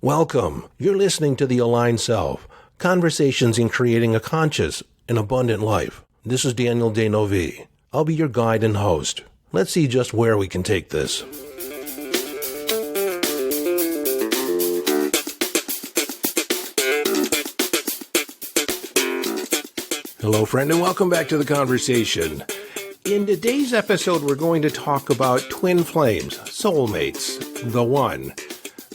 Welcome. You're listening to The Aligned Self, Conversations in Creating a Conscious and Abundant Life. This is Daniel Denovi. I'll be your guide and host. Let's see just where we can take this. Hello, friend, and welcome back to the conversation. In today's episode, we're going to talk about twin flames, soulmates, the one.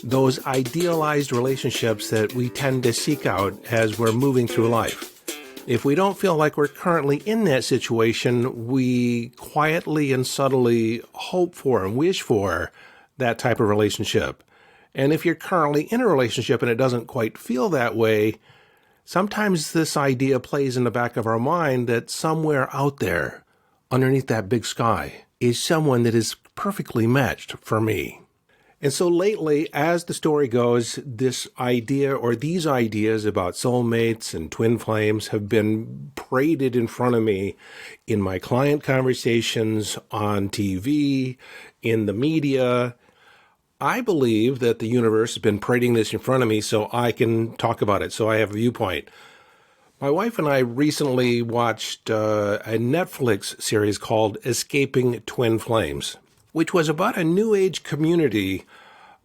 Those idealized relationships that we tend to seek out as we're moving through life. If we don't feel like we're currently in that situation, we quietly and subtly hope for and wish for that type of relationship. And if you're currently in a relationship and it doesn't quite feel that way, sometimes this idea plays in the back of our mind that somewhere out there, underneath that big sky, is someone that is perfectly matched for me. And so lately, as the story goes, this idea or these ideas about soulmates and twin flames have been paraded in front of me in my client conversations, on TV, in the media. I believe that the universe has been parading this in front of me so I can talk about it, so I have a viewpoint. My wife and I recently watched a Netflix series called Escaping Twin Flames, which was about a new age community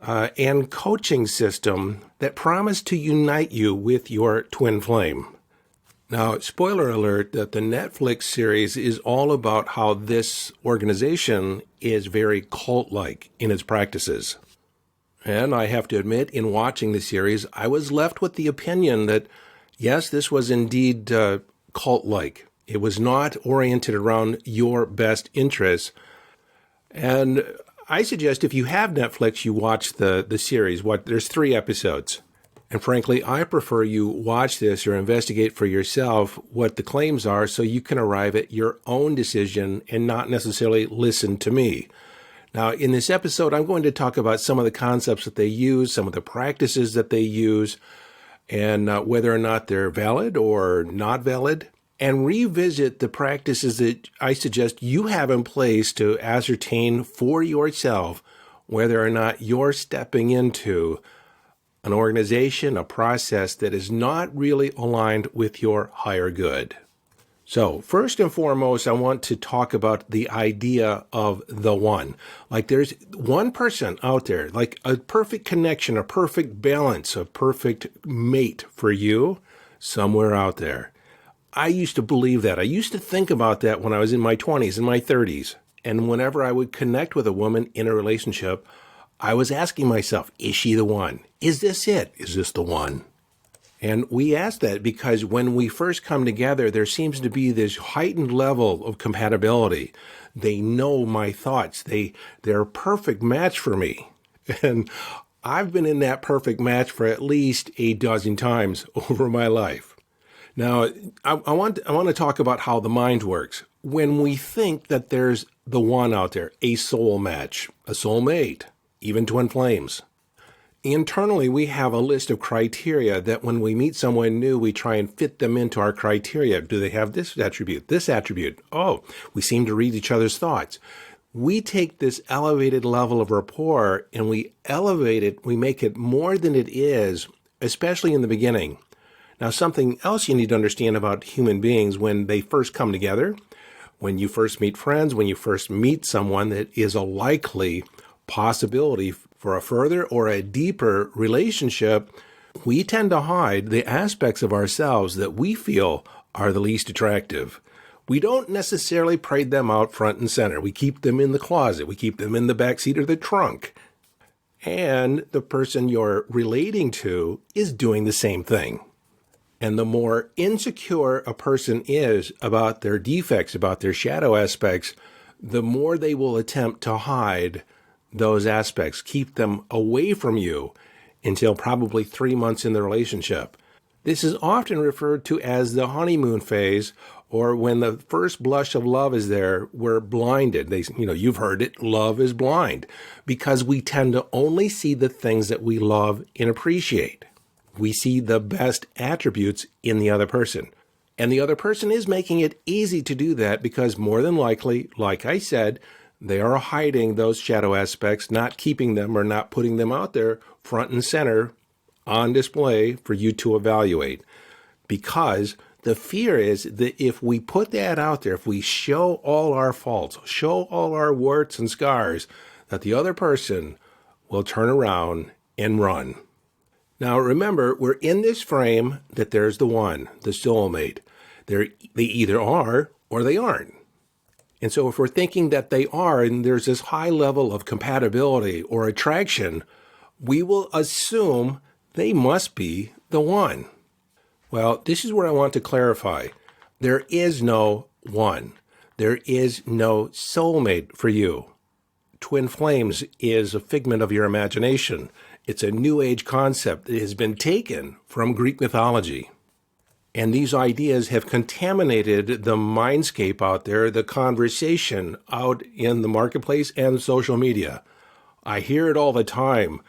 and coaching system that promised to unite you with your twin flame. Now, spoiler alert, that the Netflix series is all about how this organization is very cult-like in its practices. And I have to admit, in watching the series, I was left with the opinion that, yes, this was indeed cult-like. It was not oriented around your best interests. And I suggest if you have Netflix, you watch the series. There's 3 episodes. And frankly, I prefer you watch this or investigate for yourself what the claims are so you can arrive at your own decision and not necessarily listen to me. Now, in this episode, I'm going to talk about some of the concepts that they use, some of the practices that they use, and whether or not they're valid or not valid, and revisit the practices that I suggest you have in place to ascertain for yourself whether or not you're stepping into an organization, a process that is not really aligned with your higher good. So first and foremost, I want to talk about the idea of the one. Like there's one person out there, like a perfect connection, a perfect balance, a perfect mate for you somewhere out there. I used to believe that. I used to think about that when I was in my 20s and my 30s. And whenever I would connect with a woman in a relationship, I was asking myself, is she the one? Is this it? Is this the one? And we ask that because when we first come together, there seems to be this heightened level of compatibility. They know my thoughts. They're a perfect match for me. And I've been in that perfect match for at least 12 times over my life. Now, I want to talk about how the mind works. When we think that there's the one out there, a soul match, a soulmate, even twin flames, internally we have a list of criteria that when we meet someone new, we try and fit them into our criteria. Do they have this attribute, this attribute? Oh, we seem to read each other's thoughts. We take this elevated level of rapport and we elevate it, we make it more than it is, especially in the beginning. Now, something else you need to understand about human beings when they first come together, when you first meet friends, when you first meet someone that is a likely possibility for a further or a deeper relationship, we tend to hide the aspects of ourselves that we feel are the least attractive. We don't necessarily parade them out front and center. We keep them in the closet. We keep them in the backseat of the trunk. And the person you're relating to is doing the same thing. And the more insecure a person is about their defects, about their shadow aspects, the more they will attempt to hide those aspects, keep them away from you until probably 3 months in the relationship. This is often referred to as the honeymoon phase, or when the first blush of love is there, we're blinded. You've heard it, love is blind, because we tend to only see the things that we love and appreciate. We see the best attributes in the other person. And the other person is making it easy to do that because more than likely, like I said, they are hiding those shadow aspects, not keeping them or not putting them out there front and center on display for you to evaluate. Because the fear is that if we put that out there, if we show all our faults, show all our warts and scars, that the other person will turn around and run. Now remember, we're in this frame that there's the one, the soulmate. They either are or they aren't. And so if we're thinking that they are and there's this high level of compatibility or attraction, we will assume they must be the one. Well, this is where I want to clarify. There is no one. There is no soulmate for you. Twin flames is a figment of your imagination. It's a New Age concept that has been taken from Greek mythology. And these ideas have contaminated the mindscape out there, the conversation out in the marketplace and social media. I hear it all the time,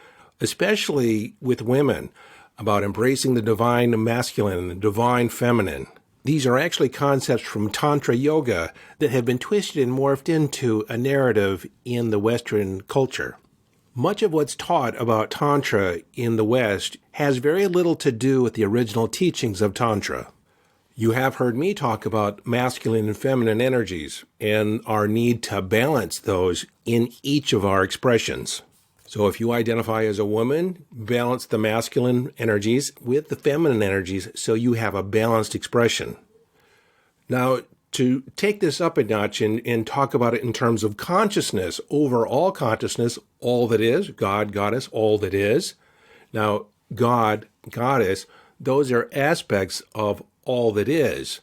especially with women, about embracing the divine masculine and the divine feminine. These are actually concepts from Tantra yoga that have been twisted and morphed into a narrative in the Western culture. Much of what's taught about Tantra in the West has very little to do with the original teachings of Tantra. You have heard me talk about masculine and feminine energies and our need to balance those in each of our expressions. So if you identify as a woman, balance the masculine energies with the feminine energies so you have a balanced expression. Now, to take this up a notch and talk about it in terms of consciousness, overall consciousness, all that is, God, Goddess, all that is. Now, God, Goddess, those are aspects of all that is.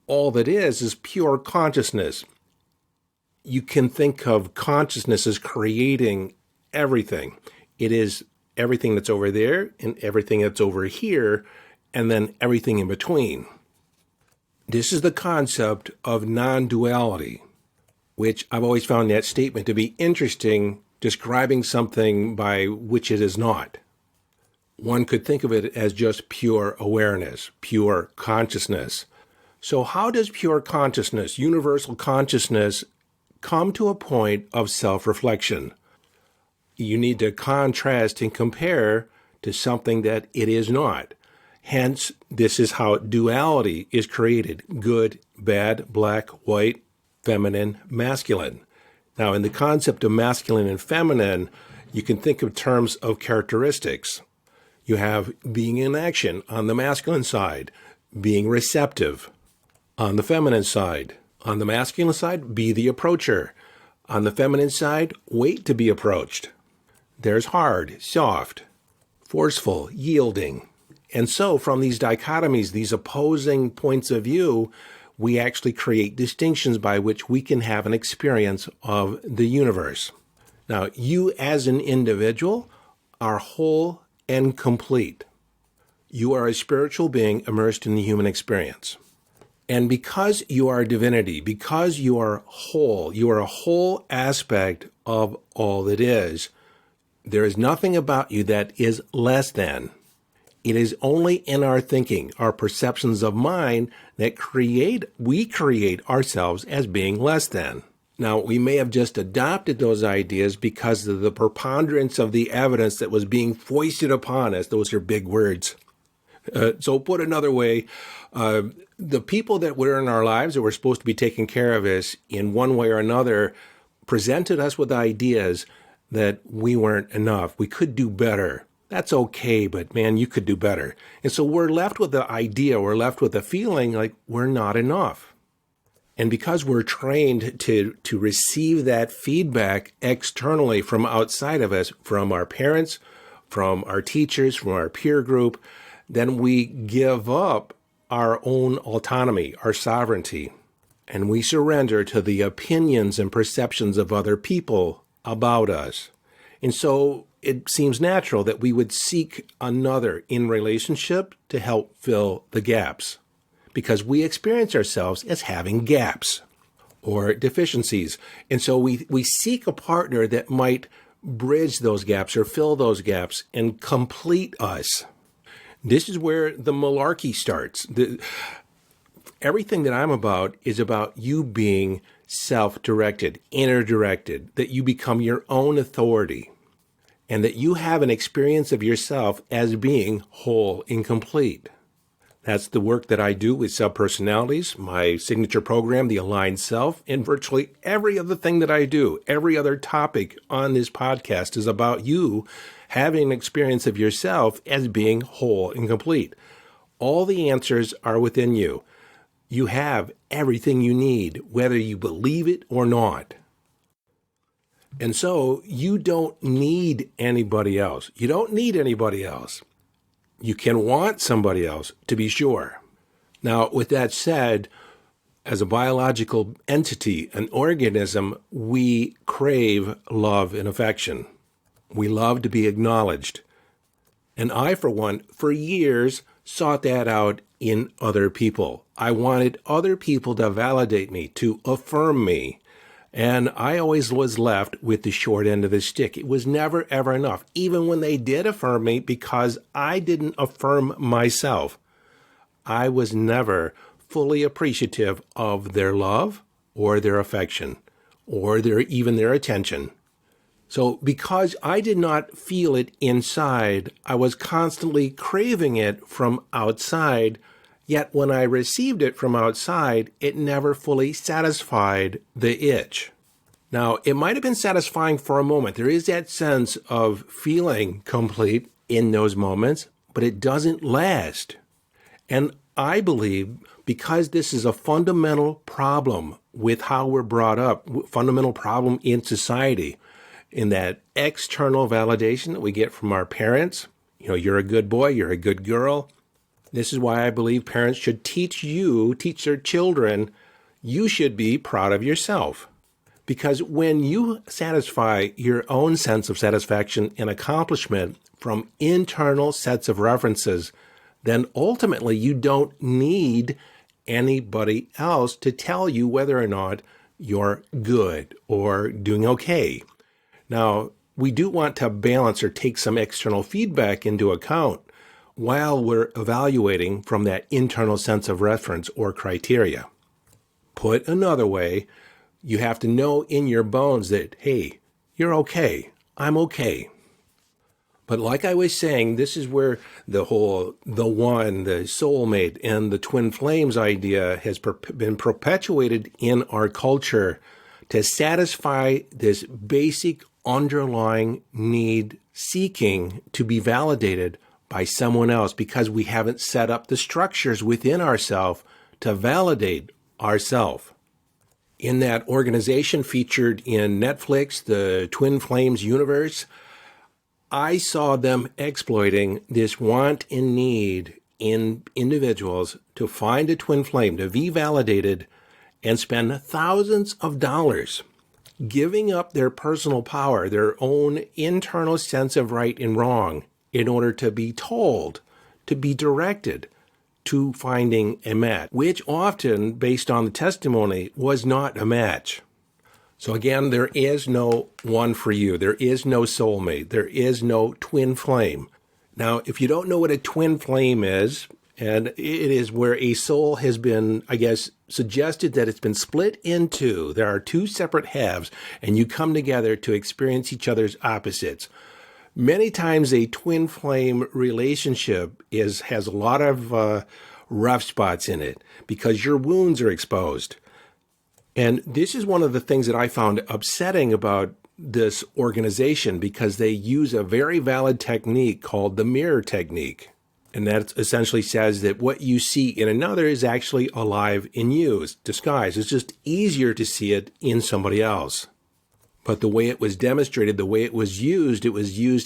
All that is pure consciousness. You can think of consciousness as creating everything. It is everything that's over there and everything that's over here, and then everything in between. This is the concept of non-duality, which I've always found that statement to be interesting, describing something by which it is not. One could think of it as just pure awareness, pure consciousness. So how does pure consciousness, universal consciousness, come to a point of self-reflection? You need to contrast and compare to something that it is not. Hence, this is how duality is created: good, bad, black, white, feminine, masculine. Now, in the concept of masculine and feminine, you can think of terms of characteristics. You have being in action on the masculine side, being receptive on the feminine side. On the masculine side, be the approacher. On the feminine side, wait to be approached. There's hard, soft, forceful, yielding. And so from these dichotomies, these opposing points of view, we actually create distinctions by which we can have an experience of the universe. Now, you as an individual are whole and complete. You are a spiritual being immersed in the human experience. And because you are divinity, because you are a whole aspect of all that is, there is nothing about you that is less than. It is only in our thinking, our perceptions of mind, that we create ourselves as being less than. Now, we may have just adopted those ideas because of the preponderance of the evidence that was being foisted upon us. Those are big words. So put another way, the people that were in our lives that were supposed to be taking care of us in one way or another presented us with ideas that we weren't enough. We could do better. That's okay, but man, you could do better. And so we're left with the idea, we're left with the feeling like we're not enough. And because we're trained to receive that feedback externally from outside of us, from our parents, from our teachers, from our peer group, then we give up our own autonomy, our sovereignty, and we surrender to the opinions and perceptions of other people about us. And so it seems natural that we would seek another in relationship to help fill the gaps, because we experience ourselves as having gaps or deficiencies. And so we seek a partner that might bridge those gaps or fill those gaps and complete us. This is where the malarkey starts. Everything that I'm about is about you being self-directed, inner-directed, that you become your own authority. and that you have an experience of yourself as being whole and complete. That's the work that I do with subpersonalities, my signature program, the Aligned Self, and virtually every other thing that I do. Every other topic on this podcast is about you having an experience of yourself as being whole and complete. All the answers are within you. You have everything you need, whether you believe it or not. And so you don't need anybody else. You don't need anybody else. You can want somebody else, to be sure. Now, with that said, as a biological entity, an organism, we crave love and affection. We love to be acknowledged. And I, for one, for years, sought that out in other people. I wanted other people to validate me, to affirm me. And I always was left with the short end of the stick. It was never, ever enough, even when they did affirm me, because I didn't affirm myself. I was never fully appreciative of their love or their affection or even their attention. So because I did not feel it inside, I was constantly craving it from outside. Yet when I received it from outside, it never fully satisfied the itch. Now, it might have been satisfying for a moment. There is that sense of feeling complete in those moments, but it doesn't last. And I believe because this is a fundamental problem with how we're brought up, fundamental problem in society, in that external validation that we get from our parents, you're a good boy, you're a good girl. This is why I believe parents should teach their children, you should be proud of yourself. Because when you satisfy your own sense of satisfaction and accomplishment from internal sets of references, then ultimately you don't need anybody else to tell you whether or not you're good or doing okay. Now, we do want to balance or take some external feedback into account while we're evaluating from that internal sense of reference or criteria. Put another way, you have to know in your bones that, hey, you're okay, I'm okay. But like I was saying, this is where the one, the soulmate, and the twin flames idea has been perpetuated in our culture to satisfy this basic underlying need seeking to be validated by someone else because we haven't set up the structures within ourselves to validate ourselves. In that organization featured in Netflix, the Twin Flames universe, I saw them exploiting this want and need in individuals to find a twin flame, to be validated, and spend thousands of dollars giving up their personal power, their own internal sense of right and wrong, in order to be told, to be directed to finding a match, which often, based on the testimony, was not a match. So again, there is no one for you. There is no soulmate. There is no twin flame. Now, if you don't know what a twin flame is, and it is where a soul has been, suggested that it's been split into, there are two separate halves, and you come together to experience each other's opposites. Many times a twin flame relationship has a lot of rough spots in it because your wounds are exposed. And this is one of the things that I found upsetting about this organization because they use a very valid technique called the mirror technique. And that essentially says that what you see in another is actually alive in you. It's disguised. It's just easier to see it in somebody else. But the way it was demonstrated, the way it was used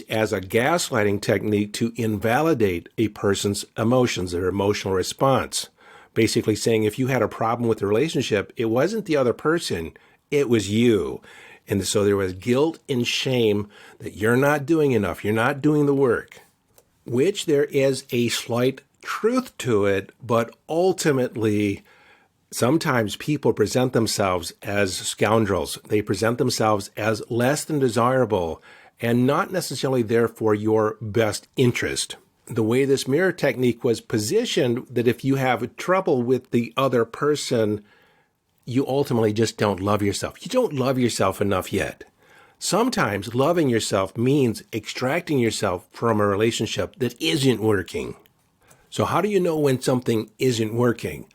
as a gaslighting technique to invalidate a person's emotions, their emotional response. Basically saying if you had a problem with the relationship, it wasn't the other person, it was you. And so there was guilt and shame that you're not doing enough, you're not doing the work, which there is a slight truth to it, but ultimately sometimes people present themselves as scoundrels. They present themselves as less than desirable and not necessarily there for your best interest. The way this mirror technique was positioned, that if you have trouble with the other person, you ultimately just don't love yourself. You don't love yourself enough yet. Sometimes loving yourself means extracting yourself from a relationship that isn't working. So how do you know when something isn't working?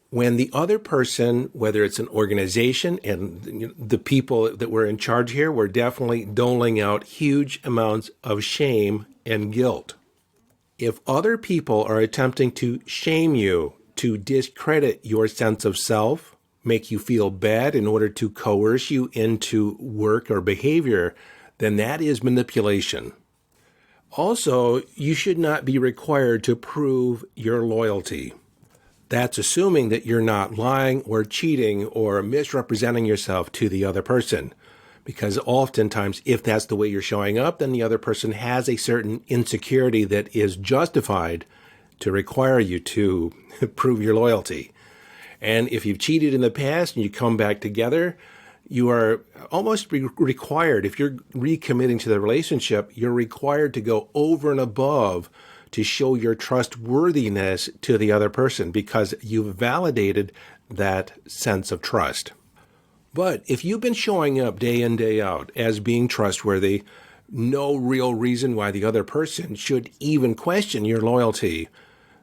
When the other person, whether it's an organization, and the people that were in charge here were definitely doling out huge amounts of shame and guilt. If other people are attempting to shame you, to discredit your sense of self, make you feel bad in order to coerce you into work or behavior, then that is manipulation. Also, you should not be required to prove your loyalty. That's assuming that you're not lying or cheating or misrepresenting yourself to the other person. Because oftentimes, if that's the way you're showing up, then the other person has a certain insecurity that is justified to require you to prove your loyalty. And if you've cheated in the past and you come back together, you are almost required, if you're recommitting to the relationship, you're required to go over and above to show your trustworthiness to the other person because you've validated that sense of trust. But if you've been showing up day in, day out as being trustworthy, no real reason why the other person should even question your loyalty,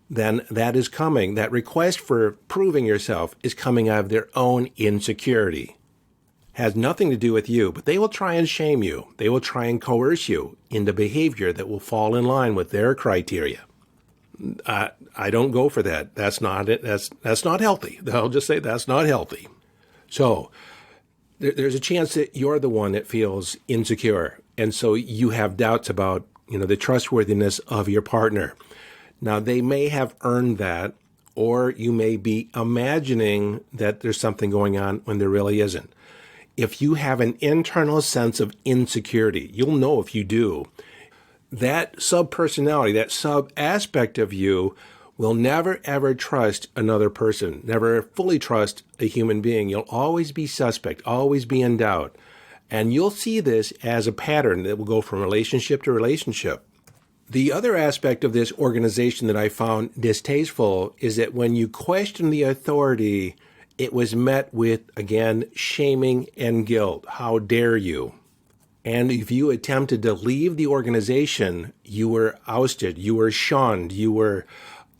then that is coming. That request for proving yourself is coming out of their own insecurity. Has nothing to do with you, but they will try and shame you. They will try and coerce you into behavior that will fall in line with their criteria. I don't go for that. That's not it. That's not healthy. I'll just say that's not healthy. So there's a chance that you're the one that feels insecure, and so you have doubts about the trustworthiness of your partner. Now, they may have earned that, or you may be imagining that there's something going on when there really isn't. If you have an internal sense of insecurity, you'll know if you do. That sub-personality, that sub-aspect of you will never, ever trust another person, never fully trust a human being. You'll always be suspect, always be in doubt. And you'll see this as a pattern that will go from relationship to relationship. The other aspect of this organization that I found distasteful is that when you question the authority, it was met with, again, shaming and guilt. How dare you? And if you attempted to leave the organization, you were ousted, you were shunned, you were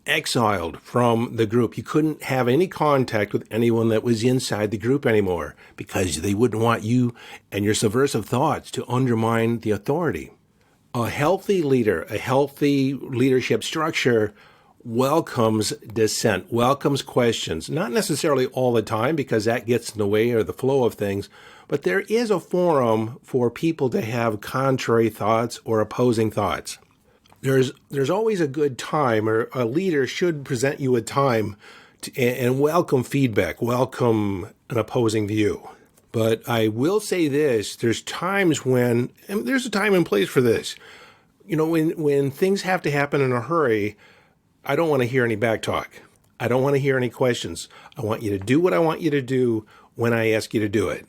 exiled from the group. You couldn't have any contact with anyone that was inside the group anymore because they wouldn't want you and your subversive thoughts to undermine the authority. A healthy leader, a healthy leadership structure welcomes dissent, welcomes questions, not necessarily all the time because that gets in the way or the flow of things, but there is a forum for people to have contrary thoughts or opposing thoughts. There's always a good time, or a leader should present you a time and welcome feedback, welcome an opposing view. But I will say this, there's times when, and there's a time and place for this. When things have to happen in a hurry, I don't want to hear any back talk. I don't want to hear any questions. I want you to do what I want you to do when I ask you to do it.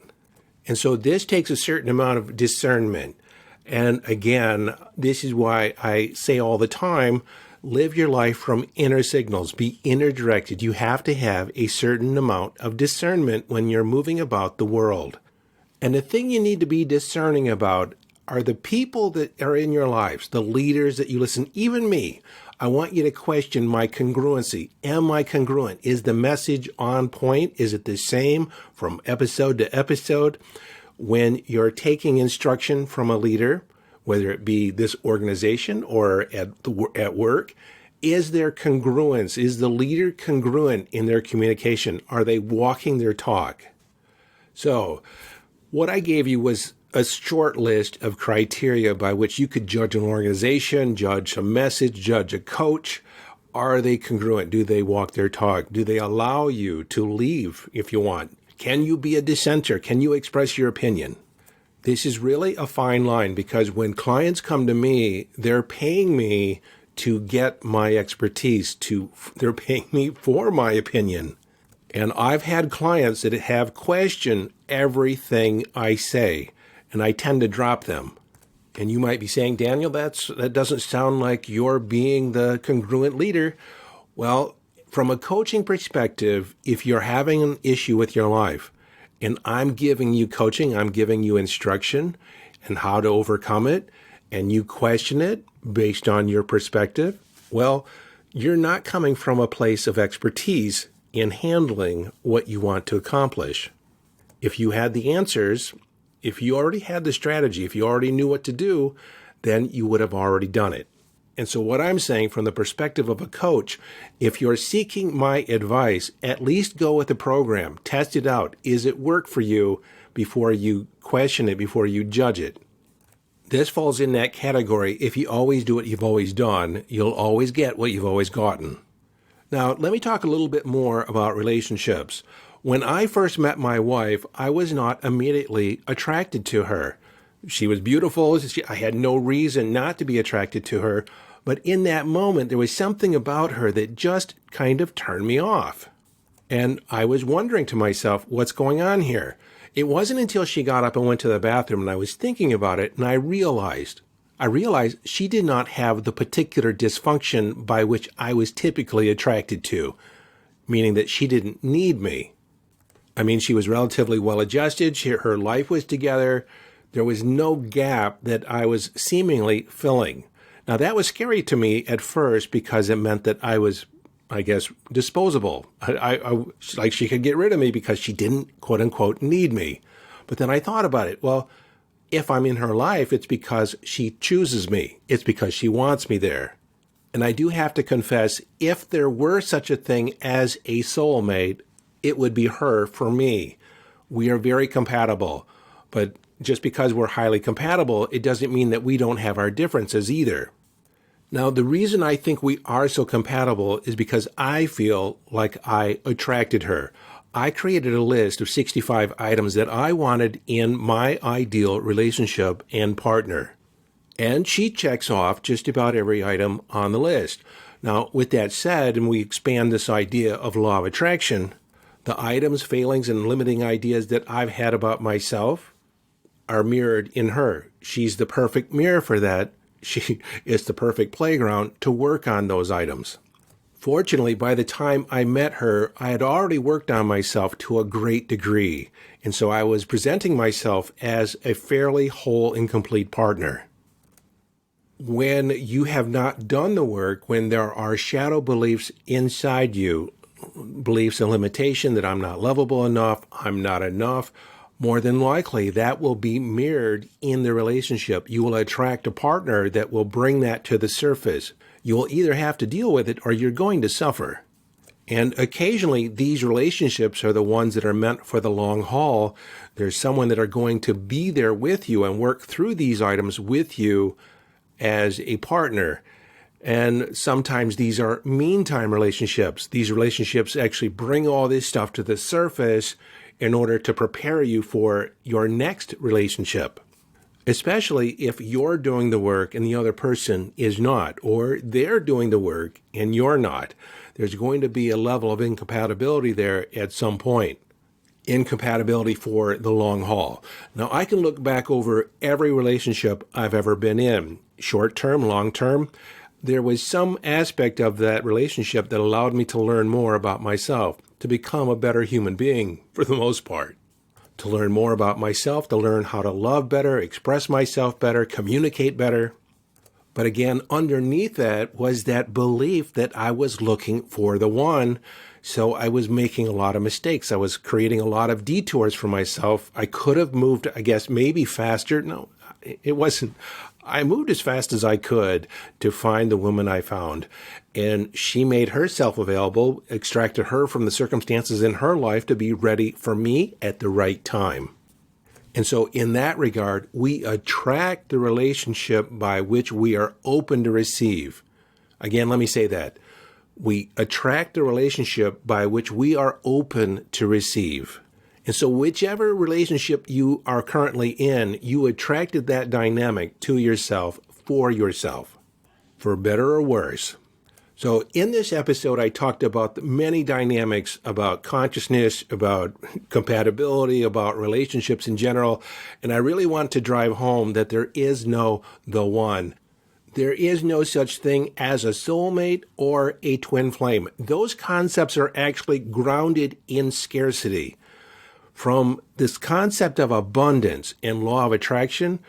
And so this takes a certain amount of discernment. And again, this is why I say all the time, live your life from inner signals, be inner directed. You have to have a certain amount of discernment when you're moving about the world. And the thing you need to be discerning about are the people that are in your lives, the leaders that you listen, even me. I want you to question my congruency. Am I congruent? Is the message on point? Is it the same from episode to episode? When you're taking instruction from a leader, whether it be this organization or at work, is there congruence? Is the leader congruent in their communication? Are they walking their talk? So what I gave you was a short list of criteria by which you could judge an organization, judge a message, judge a coach. Are they congruent? Do they walk their talk? Do they allow you to leave if you want? Can you be a dissenter? Can you express your opinion? This is really a fine line because when clients come to me, they're paying me to get my expertise, they're paying me for my opinion. And I've had clients that have questioned everything I say, and I tend to drop them. And you might be saying, Daniel, that doesn't sound like you're being the congruent leader. Well, from a coaching perspective, if you're having an issue with your life and I'm giving you coaching, I'm giving you instruction and how to overcome it, and you question it based on your perspective, well, you're not coming from a place of expertise in handling what you want to accomplish. If you had the answers, if you already had the strategy, if you already knew what to do, then you would have already done it. And so what I'm saying from the perspective of a coach, if you're seeking my advice, at least go with the program, test it out. Is it work for you before you question it, before you judge it? This falls in that category. If you always do what you've always done, you'll always get what you've always gotten. Now, let me talk a little bit more about relationships. When I first met my wife, I was not immediately attracted to her. She was beautiful. I had no reason not to be attracted to her. But in that moment, there was something about her that just kind of turned me off. And I was wondering to myself, what's going on here? It wasn't until she got up and went to the bathroom and I was thinking about it and I realized she did not have the particular dysfunction by which I was typically attracted to, meaning that she didn't need me. I mean, she was relatively well-adjusted. Her life was together. There was no gap that I was seemingly filling. Now, that was scary to me at first because it meant that I was, I guess, disposable. Like she could get rid of me because she didn't, quote unquote, need me. But then I thought about it. Well, if I'm in her life, it's because she chooses me. It's because she wants me there. And I do have to confess, if there were such a thing as a soulmate, it would be her for me. We are very compatible. But just because we're highly compatible, it doesn't mean that we don't have our differences either. Now, the reason I think we are so compatible is because I feel like I attracted her. I created a list of 65 items that I wanted in my ideal relationship and partner. And she checks off just about every item on the list. Now, with that said, and we expand this idea of law of attraction, the items, failings, and limiting ideas that I've had about myself are mirrored in her. She's the perfect mirror for that. She is the perfect playground to work on those items. Fortunately, by the time I met her, I had already worked on myself to a great degree, and so I was presenting myself as a fairly whole and complete partner. When you have not done the work, when there are shadow beliefs inside you, beliefs and limitation that I'm not lovable enough, I'm not enough, more than likely that will be mirrored in the relationship. You will attract a partner that will bring that to the surface. You will either have to deal with it or you're going to suffer. And occasionally these relationships are the ones that are meant for the long haul. There's someone that are going to be there with you and work through these items with you as a partner. And sometimes these are meantime relationships. These relationships actually bring all this stuff to the surface in order to prepare you for your next relationship, especially if you're doing the work and the other person is not, or they're doing the work and you're not. There's going to be a level of incompatibility there at some point. Incompatibility for the long haul. Now, I can look back over every relationship I've ever been in, short-term, long-term. There was some aspect of that relationship that allowed me to learn more about myself, to become a better human being for the most part, to learn more about myself, to learn how to love better, express myself better, communicate better. But again, underneath that was that belief that I was looking for the one. So I was making a lot of mistakes. I was creating a lot of detours for myself. I could have moved, I guess, maybe faster. No, it wasn't. I moved as fast as I could to find the woman I found. And she made herself available, extracted her from the circumstances in her life to be ready for me at the right time. And so in that regard, we attract the relationship by which we are open to receive. Again, let me say that. We attract the relationship by which we are open to receive. And so whichever relationship you are currently in, you attracted that dynamic to yourself, for better or worse. So in this episode, I talked about many dynamics about consciousness, about compatibility, about relationships in general. And I really want to drive home that there is no the one. There is no such thing as a soulmate or a twin flame. Those concepts are actually grounded in scarcity. From this concept of abundance and law of attraction,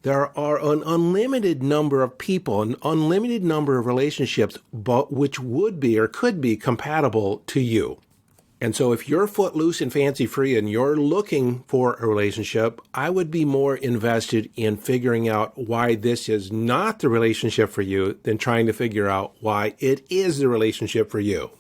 there are an unlimited number of people, an unlimited number of relationships, but which would be or could be compatible to you. And so if you're footloose and fancy-free and you're looking for a relationship, I would be more invested in figuring out why this is not the relationship for you than trying to figure out why it is the relationship for you.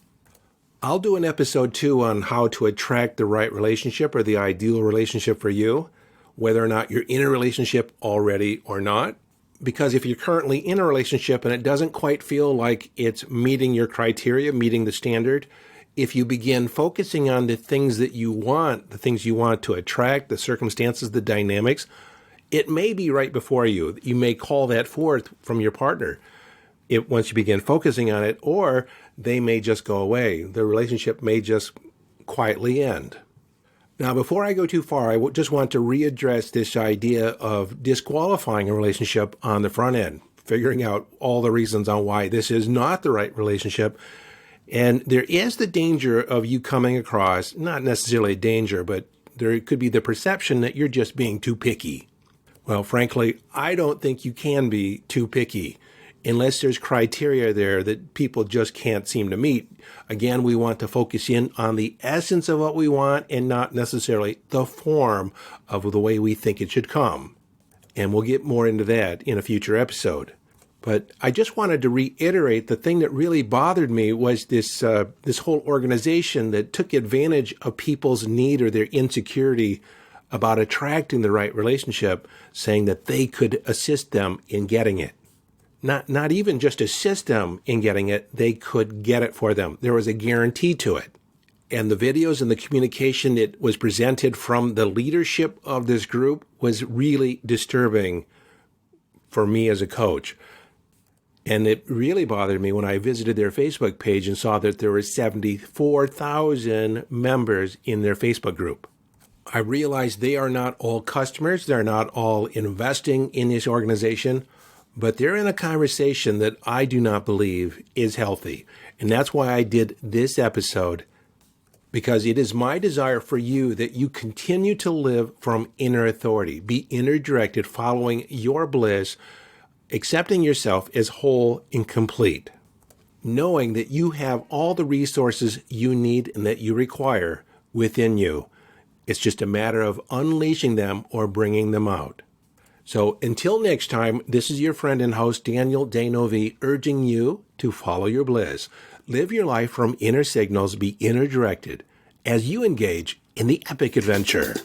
I'll do an episode 2 on how to attract the right relationship or the ideal relationship for you, whether or not you're in a relationship already or not. Because if you're currently in a relationship and it doesn't quite feel like it's meeting your criteria, meeting the standard, if you begin focusing on the things that you want, the things you want to attract, the circumstances, the dynamics, it may be right before you. You may call that forth from your partner once you begin focusing on it, or they may just go away. The relationship may just quietly end. Now, before I go too far, I just want to readdress this idea of disqualifying a relationship on the front end, figuring out all the reasons on why this is not the right relationship. And there is the danger of you coming across, not necessarily a danger, but there could be the perception that you're just being too picky. Well, frankly, I don't think you can be too picky unless there's criteria there that people just can't seem to meet. Again, we want to focus in on the essence of what we want and not necessarily the form of the way we think it should come. And we'll get more into that in a future episode. But I just wanted to reiterate the thing that really bothered me was this whole organization that took advantage of people's need or their insecurity about attracting the right relationship, saying that they could assist them in getting it. Not even just assist them in getting it, they could get it for them. There was a guarantee to it. And the videos and the communication that was presented from the leadership of this group was really disturbing for me as a coach. And it really bothered me when I visited their Facebook page and saw that there were 74,000 members in their Facebook group. I realized they are not all customers. They're not all investing in this organization, but they're in a conversation that I do not believe is healthy. And that's why I did this episode, because it is my desire for you that you continue to live from inner authority, be inner directed, following your bliss, accepting yourself as whole and complete, knowing that you have all the resources you need and that you require within you. It's just a matter of unleashing them or bringing them out. So until next time, this is your friend and host, Daniel Danovi, urging you to follow your bliss. Live your life from inner signals, be inner directed as you engage in the epic adventure.